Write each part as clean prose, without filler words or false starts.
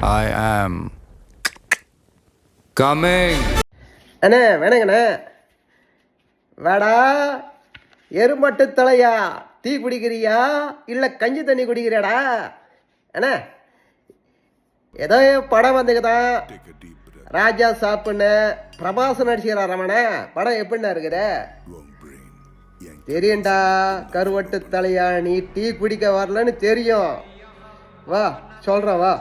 I am coming. அண்ணே வேணங்கண்ணே வேடா எருமட்டு தலையா tea குடிக்கிறியா இல்லை கஞ்சி தண்ணி குடிக்கிறியாடா அண்ணே ஏதோ படம் வந்துக்குதான் ராஜா சாப்பிட்ணு பிரபாசன் நடிச்சுக்கிறாரமண்ணே படம் எப்படின்னா இருக்குது தெரியும்டா கருவட்டு தலையா நீ டீ குடிக்க வரலன்னு தெரியும் வா சொல்கிறேன் வா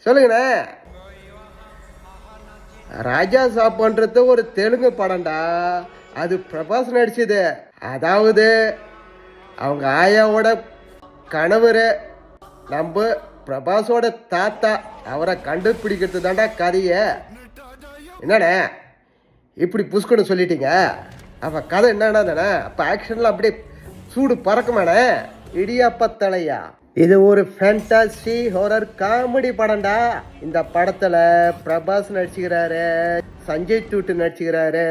சொல்லுங்கண்ணே ராஜா சாப்பிட்றது ஒரு தெலுங்கு படம்டா அது பிரபாஸ் நடிச்சது அதாவது அவங்க ஆயாவோட கணவர் நம்ம பிரபாஸோட தாத்தா அவரை கண்டுபிடிக்கிறது தாண்டா கதையை என்னண்ணே இப்படி புஷ்கன்னு சொல்லிட்டீங்க அப்போ கதை என்னன்னா தானே அப்போ ஆக்ஷனில் அப்படியே சூடு பறக்குமாண்ணே இடியாப்பத்தலையா இது ஒரு ஃபேண்டாசி ஹாரர் காமெடி படம்டா இந்த படத்தில் பிரபாஸ் நடிச்சுக்கிறாரு சஞ்சய் தூட்டு நடிச்சுக்கிறாரு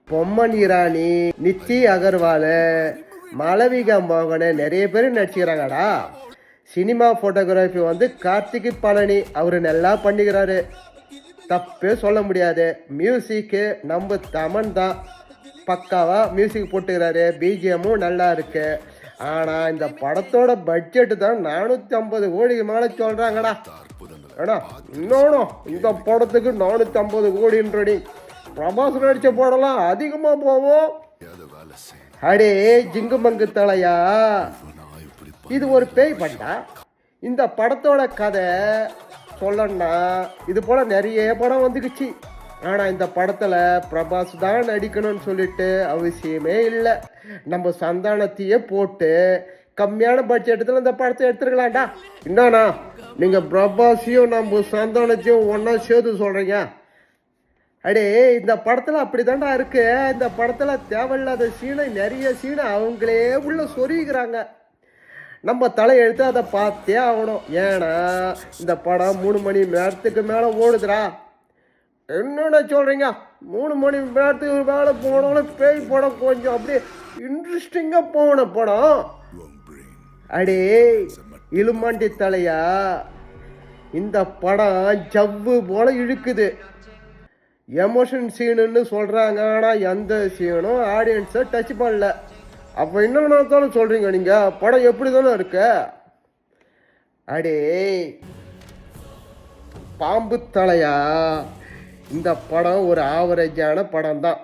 பொம்மன் இரானி நித்தி அகர்வால் மாளவிகா மோகன் நிறைய பேர் நடிச்சுக்கிறாங்கடா சினிமா ஃபோட்டோகிராஃபி வந்து கார்த்திக் பழனி அவர் நல்லா பண்ணிக்கிறாரு தப்பே சொல்ல முடியாது மியூசிக்கு நம்ம தமன் தான் பக்காவாக மியூசிக் போட்டுக்கிறாரு பிஜிஎம்மும் நல்லா இருக்கு ஆனால் இந்த படத்தோட பட்ஜெட்டு தான் 450 கோடிக்கு மேலே சொல்கிறாங்கடா ஏடா இன்னொன்னும் இந்த படத்துக்கு 450 கோடின்றடி பிரபாஸ் நடித்த படம்லாம் அதிகமாக போவோம் அடே ஜிங்கு மங்கு தலையா இது ஒரு பேய் பண்டா இந்த படத்தோட கதை சொல்லணும்னா இது போல் நிறைய படம் வந்துக்குச்சு ஆனால் இந்த படத்தில் பிரபாஸ் தான் நடிக்கணும்னு சொல்லிட்டு அவசியமே இல்லை நம்ம சந்தானத்தையே போட்டு கம்மியான பட்ஜெட்டத்தில் இந்த படத்தை எடுத்துருக்கலாம்டா என்னண்ணா நீங்கள் பிரபாஸையும் நம்ம சந்தானத்தையும் ஒன்றா சேர்த்து சொல்கிறீங்க அடே இந்த படத்தில் அப்படி தாண்டா இருக்கு இந்த படத்தில் தேவையில்லாத சீனை நிறைய சீனை அவங்களே உள்ள சொருகிறாங்க நம்ம தலையெழுத்து அதை பார்த்தே ஆகணும் ஏன்னா இந்த படம் 3 மணி நேரத்துக்கு மேலே ஓடுதுடா என்னென்ன சொல்கிறீங்க 3 மணி நேரத்துக்கு மேலே போனோம்னா பேய் படம் கொஞ்சம் அப்படியே இன்ட்ரெஸ்டிங்காக போன படம் அடே இலுமாண்டி தலையா இந்த படம் ஜவ்வு போல இழுக்குது எமோஷன் சீனுன்னு சொல்கிறாங்க ஆனால் எந்த சீனும் ஆடியன்ஸை டச் பண்ணல அப்போ என்னென்ன தானே சொல்கிறீங்க நீங்கள் படம் எப்படி தானே இருக்கு அடே பாம்பு தலையா இந்த படம் ஒரு ஆவரேஜான படம் தான்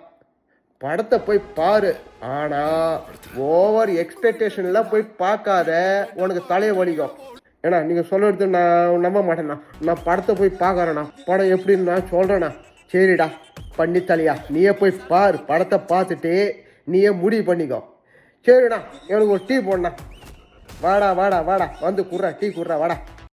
படத்தை போய் பாரு ஆனால் ஓவர் எக்ஸ்பெக்டேஷனில் போய் பார்க்காத உனக்கு தலையை வலிக்கும் ஏன்னா நீங்கள் சொல்கிறது நான் நம்ப மாட்டேண்ணா நான் படத்தை போய் பார்க்குறேண்ணா படம் எப்படின்னு நான் சொல்கிறேண்ணா சரிடா பண்ணி தலையா நீயே போய் பாரு படத்தை பார்த்துட்டு நீயே முடிவு பண்ணிக்கோ சரிண்ணா எனக்கு ஒரு டீ போடணா வாடா வாடா வாடா வந்து குர்றா டீ குர்றா வாடா